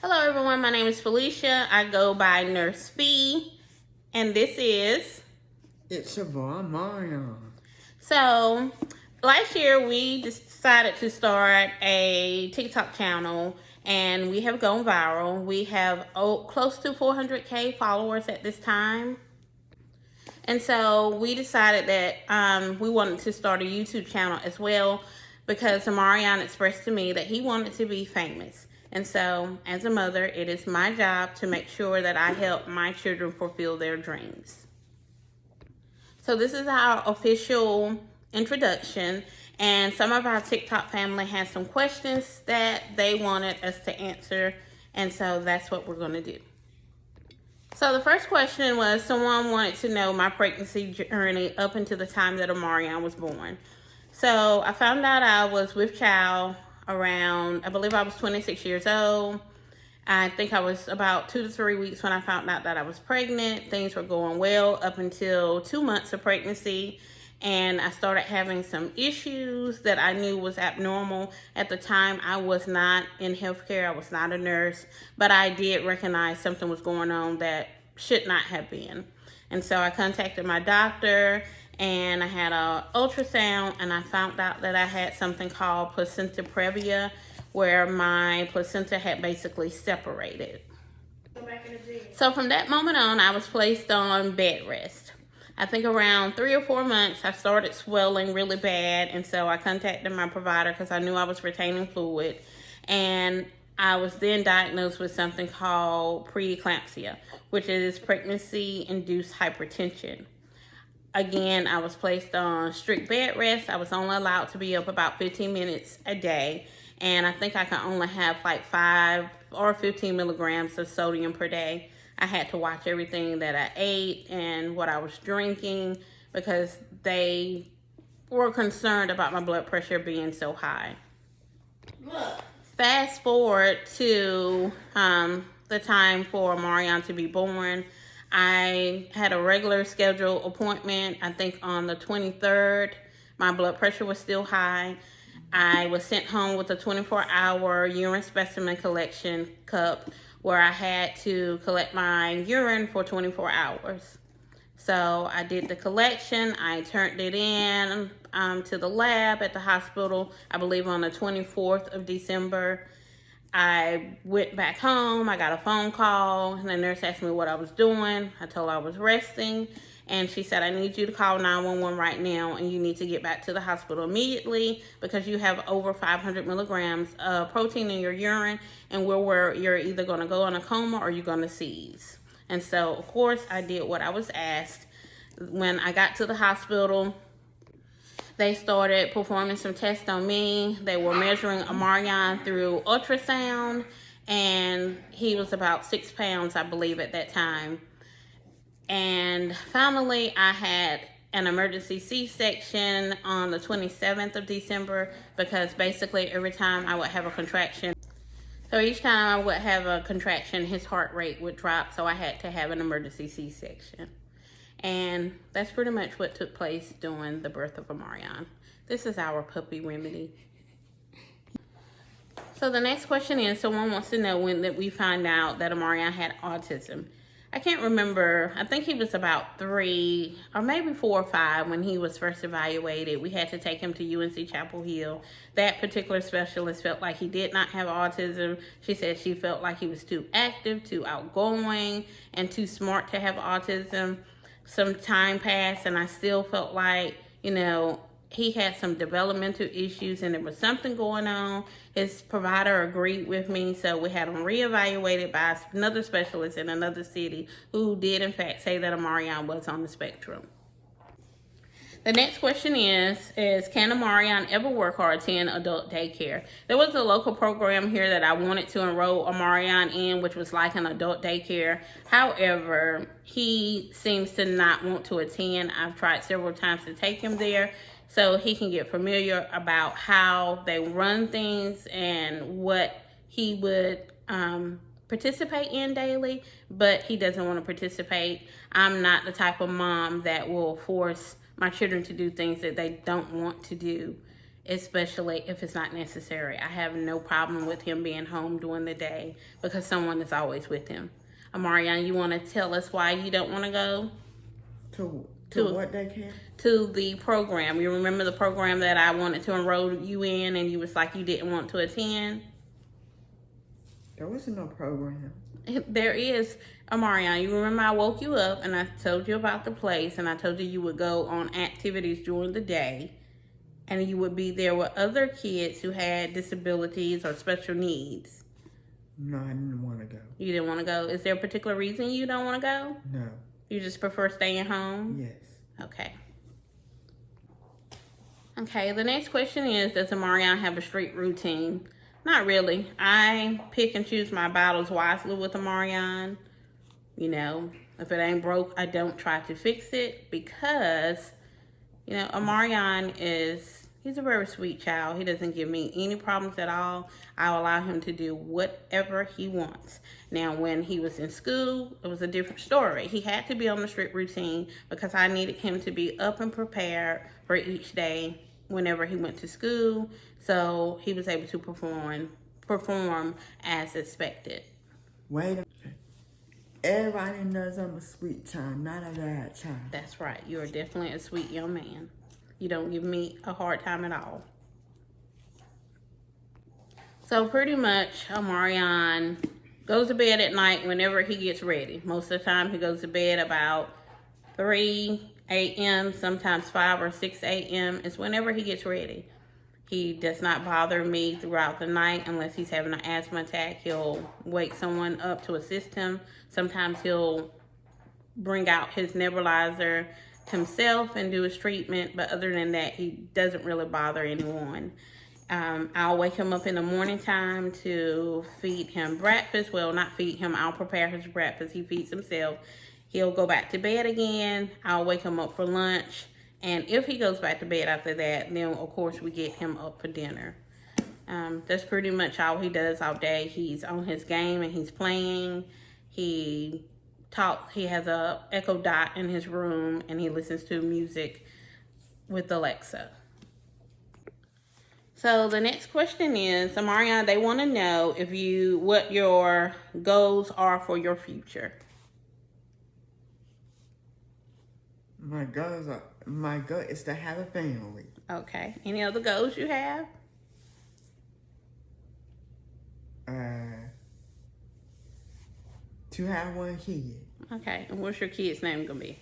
Hello everyone, my name is Felicia. I go by Nurse Fee, and this is... It's a Amarion. So, last year we decided to start a TikTok channel, and we have gone viral. We have close to 400K followers at this time. And so we decided that we wanted to start a YouTube channel as well, because Amarion expressed to me that he wanted to be famous. And so, as a mother, it is my job to make sure that I help my children fulfill their dreams. So this is our official introduction, and some of our TikTok family has some questions that they wanted us to answer, and so that's what we're going to do. So the first question was, someone wanted to know my pregnancy journey up until the time that Amarion was born. So I found out I was with child around, I believe I was 26 years old. I think I was about 2 to 3 weeks when I found out that I was pregnant. Things were going well up until 2 months of pregnancy, and I started having some issues that I knew was abnormal. At the time, I was not in healthcare. I was not a nurse, but I did recognize something was going on that should not have been. And so I contacted my doctor, and I had an ultrasound, and I found out that I had something called placenta previa, where my placenta had basically separated. So from that moment on, I was placed on bed rest. I think around 3 or 4 months, I started swelling really bad, and so I contacted my provider because I knew I was retaining fluid, and I was then diagnosed with something called preeclampsia, which is pregnancy-induced hypertension. Again, I was placed on strict bed rest. I was only allowed to be up about 15 minutes a day, and I think I could only have like 5 or 15 milligrams of sodium per day. I had to watch everything that I ate and what I was drinking because they were concerned about my blood pressure being so high. Fast forward to the time for Amarion to be born. I had a regular scheduled appointment, I think on the 23rd. My blood pressure was still high. I was sent home with a 24-hour urine specimen collection cup where I had to collect my urine for 24 hours. So I did the collection. I turned it in to the lab at the hospital, I believe on the 24th of December. I went back home. I got a phone call, and the nurse asked me what I was doing. I told her I was resting, and she said, I need you to call 911 right now, and you need to get back to the hospital immediately because you have over 500 milligrams of protein in your urine, and we're where you're either going to go in a coma or you're going to seize. And so, of course, I did what I was asked. When I got to the hospital, they started performing some tests on me. They were measuring Amarion through ultrasound, and he was about 6 pounds, I believe, at that time. And finally, I had an emergency C-section on the 27th of December because basically every time I would have a contraction, so each time I would have a contraction, his heart rate would drop, so I had to have an emergency C-section. And that's pretty much what took place during the birth of Amarion. This is our puppy remedy. So the next question is, someone wants to know when did we find out that Amarion had autism. I can't remember. I think he was about 3 or maybe 4 or 5 when he was first evaluated. We had to take him to UNC Chapel Hill. That particular specialist felt like he did not have autism. She said she felt like he was too active, too outgoing, and too smart to have autism. Some time passed, and I still felt like, he had some developmental issues and there was something going on. His provider agreed with me, so we had him reevaluated by another specialist in another city who did in fact say that Amarion was on the spectrum. The next question is can Amarion ever work or attend adult daycare? There was a local program here that I wanted to enroll Amarion in, which was like an adult daycare. However, he seems to not want to attend. I've tried several times to take him there so he can get familiar about how they run things and what he would participate in daily, but he doesn't want to participate. I'm not the type of mom that will force my children to do things that they don't want to do. especially if it's not necessary. I have no problem with him being home during the day because someone is always with him. Amarion, you want to tell us why you don't want to go? To what daycare? To the program. You remember the program that I wanted to enroll you in and you was like you didn't want to attend? There wasn't no program. There is, Amarion. You remember I woke you up and I told you about the place and I told you you would go on activities during the day and you would be there with other kids who had disabilities or special needs. No, I didn't want to go. You didn't want to go? Is there a particular reason you don't want to go? No. You just prefer staying home? Yes. Okay. Okay, the next question is, does Amarion have a strict routine? Not really. I pick and choose my battles wisely with Amarion. You know, if it ain't broke, I don't try to fix it because, you know, Amarion he's a very sweet child. He doesn't give me any problems at all. I allow him to do whatever he wants. Now, when he was in school, it was a different story. He had to be on the strict routine because I needed him to be up and prepared for each day whenever he went to school, so he was able to perform as expected. Wait a minute. Everybody knows I'm a sweet child, not a bad child. That's right. You are definitely a sweet young man. You don't give me a hard time at all. So pretty much, Amarion goes to bed at night whenever he gets ready. Most of the time, he goes to bed about 3 a.m., sometimes 5 or 6 a.m. is whenever he gets ready. He does not bother me throughout the night unless he's having an asthma attack. He'll wake someone up to assist him. Sometimes he'll bring out his nebulizer himself and do his treatment, but other than that, he doesn't really bother anyone. I'll wake him up in the morning time to feed him breakfast. Well, not feed him. I'll prepare his breakfast. He feeds himself. He'll go back to bed again. I'll wake him up for lunch. And if he goes back to bed after that, then of course we get him up for dinner. That's pretty much all he does all day. He's on his game and he's playing. He has a Echo Dot in his room and he listens to music with Alexa. So the next question is, Amarion, they want to know what your goals are for your future. My goal is to have a family. Okay. Any other goals you have? To have one kid. Okay. And what's your kid's name gonna be?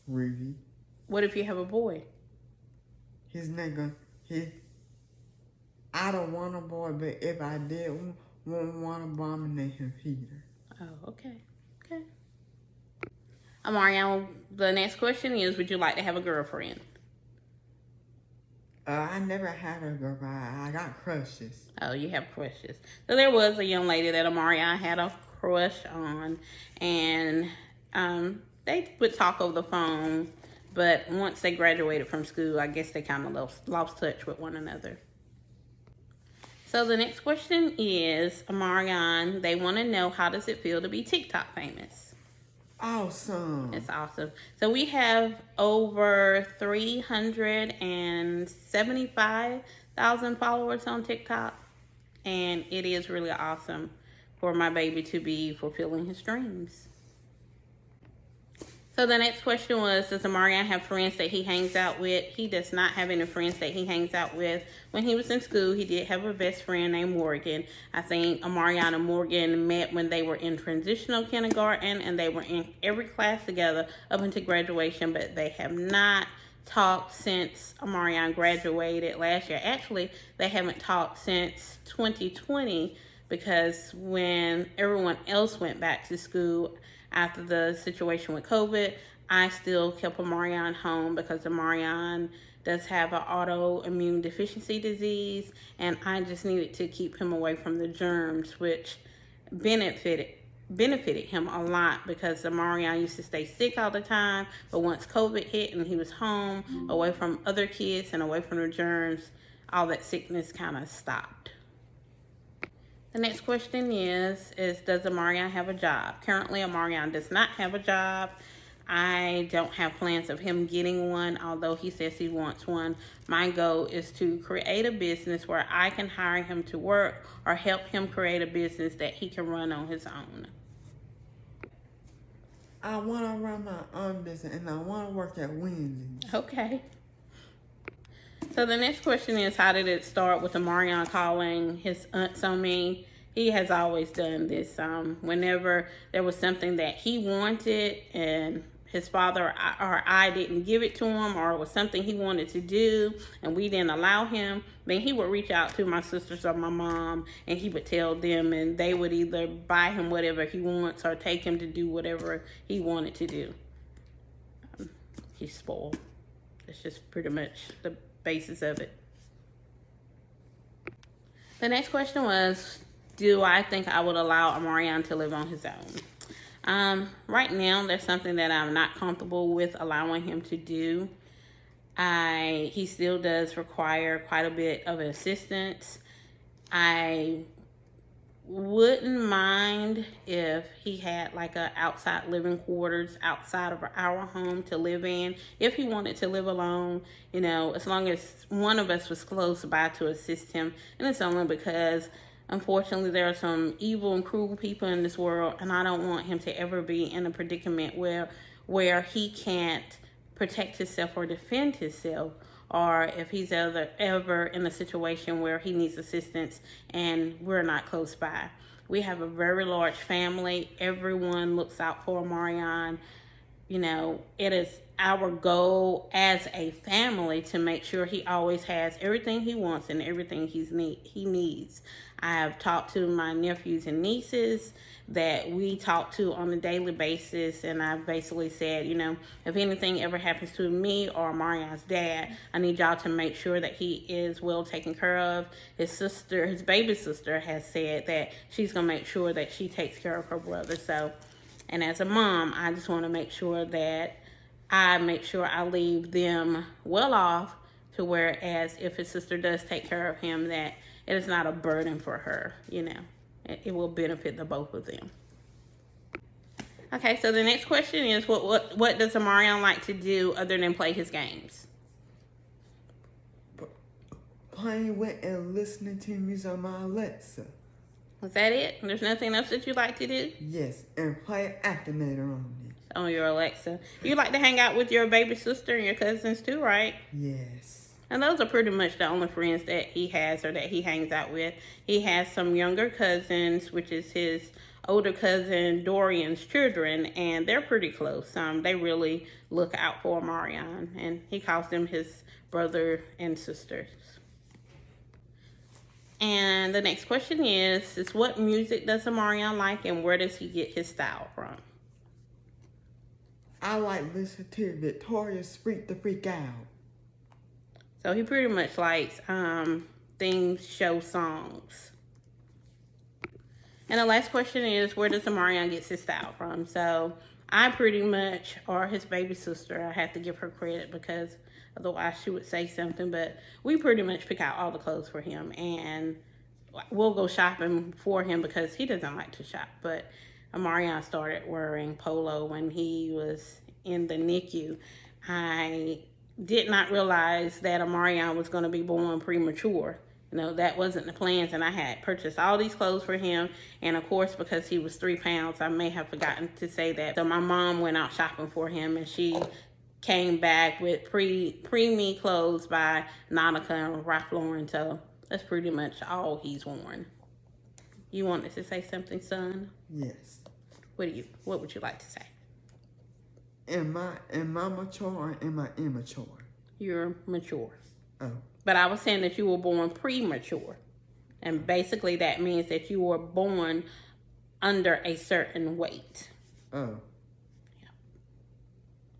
Ruby. What if you have a boy? His name I don't want a boy, but if I did want a boy, I'm gonna name him Peter. Oh, okay. Okay. Amarion, the next question is, would you like to have a girlfriend? I never had a girlfriend. I got crushes. Oh, you have crushes. So there was a young lady that Amarion had a crush on, and they would talk over the phone, but once they graduated from school, I guess they kind of lost touch with one another. So the next question is, Amarion, they want to know, how does it feel to be TikTok famous? Awesome. It's awesome. So we have over 375,000 followers on TikTok. And it is really awesome for my baby to be fulfilling his dreams. So the next question was, does Amarion have friends that he hangs out with? He does not have any friends that he hangs out with. When he was in school, he did have a best friend named Morgan. I think Amarion and Morgan met when they were in transitional kindergarten, and they were in every class together up until graduation, but they have not talked since Amarion graduated last year. Actually, they haven't talked since 2020 because when everyone else went back to school after the situation with COVID, I still kept Amarion home because Amarion does have an autoimmune deficiency disease, and I just needed to keep him away from the germs, which benefited him a lot because Amarion used to stay sick all the time, but once COVID hit and he was home, away from other kids and away from the germs, all that sickness kind of stopped. The next question is does Amarion have a job? Currently, Amarion does not have a job. I don't have plans of him getting one, although he says he wants one. My goal is to create a business where I can hire him to work or help him create a business that he can run on his own. I want to run my own business, and I want to work at Wendy's. Okay. So the next question is, how did it start with Amarion calling his aunts on me? He has always done this. Whenever there was something that he wanted and his father or I didn't give it to him, or it was something he wanted to do and we didn't allow him, then he would reach out to my sisters or my mom, and he would tell them, and they would either buy him whatever he wants or take him to do whatever he wanted to do. He's spoiled. It's just pretty much the basis of it. The next question was, do I think I would allow Amarion to live on his own? Right now, there's something that I'm not comfortable with allowing him to do. He still does require quite a bit of assistance. I wouldn't mind if he had like a outside living quarters outside of our home to live in, if he wanted to live alone, as long as one of us was close by to assist him. And it's only because unfortunately there are some evil and cruel people in this world, and I don't want him to ever be in a predicament where he can't protect himself or defend himself, or if he's ever in a situation where he needs assistance and we're not close by. We have a very large family. Everyone looks out for Omarion. It is our goal as a family to make sure he always has everything he wants and everything he needs. I have talked to my nephews and nieces that we talk to on a daily basis, and I've basically said, if anything ever happens to me or Marion's dad, I need y'all to make sure that he is well taken care of. His baby sister has said that she's gonna make sure that she takes care of her brother. So, and as a mom, I just want to make sure that I leave them well off, to whereas if his sister does take care of him, that it is not a burden for her. It will benefit the both of them. Okay, so the next question is, what does Amarion like to do other than play his games? Playing with and listening to music on my Alexa. Was that it? There's nothing else that you like to do? Yes, and play Activator on it. On your Alexa. You like to hang out with your baby sister and your cousins too, right? Yes. And those are pretty much the only friends that he has or that he hangs out with. He has some younger cousins, which is his older cousin Dorian's children, and they're pretty close. They really look out for Amarion, and he calls them his brother and sisters. And the next question is what music does Amarion like, and where does he get his style from? I like listening to Victoria's Freak the Freak Out. So he pretty much likes theme show songs. And the last question is, where does Amarion get his style from? So I pretty much, or his baby sister, I have to give her credit because otherwise she would say something, but we pretty much pick out all the clothes for him, and we'll go shopping for him because he doesn't like to shop. But Amarion started wearing polo when he was in the NICU. I did not realize that Amarion was going to be born premature. That wasn't the plans, and I had purchased all these clothes for him, and of course, because he was 3 pounds, I may have forgotten to say that. So my mom went out shopping for him, and she came back with pre-me clothes by Nautica and Ralph Lauren, so that's pretty much all he's worn. You wanted to say something, son? Yes. What would you like to say? Am I mature or am I immature? You're mature. Oh. But I was saying that you were born premature. And basically that means that you were born under a certain weight. Oh. Yeah.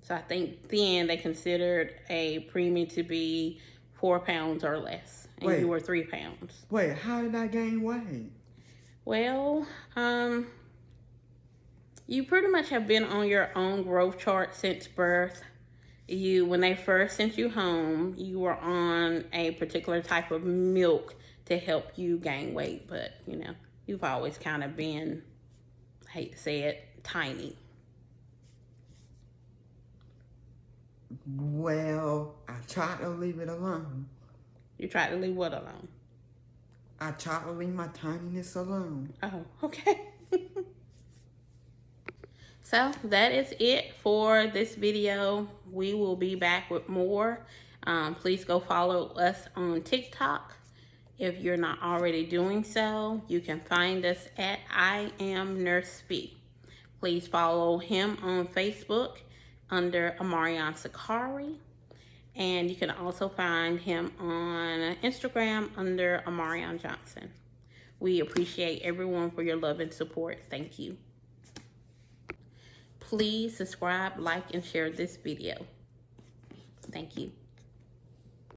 So I think then they considered a preemie to be 4 pounds or less. And you were 3 pounds. Wait, how did I gain weight? Well, you pretty much have been on your own growth chart since birth. When they first sent you home, you were on a particular type of milk to help you gain weight. But, you've always kind of been, I hate to say it, tiny. Well, I tried to leave it alone. You tried to leave what alone? I tried to leave my tininess alone. Oh, okay. So that is it for this video. We will be back with more. Please go follow us on TikTok. If you're not already doing so, you can find us at I Am Nurse Speak. Please follow him on Facebook under Amarion Sakari. And you can also find him on Instagram under Amarion Johnson. We appreciate everyone for your love and support. Thank you. Please subscribe, like, and share this video. Thank you.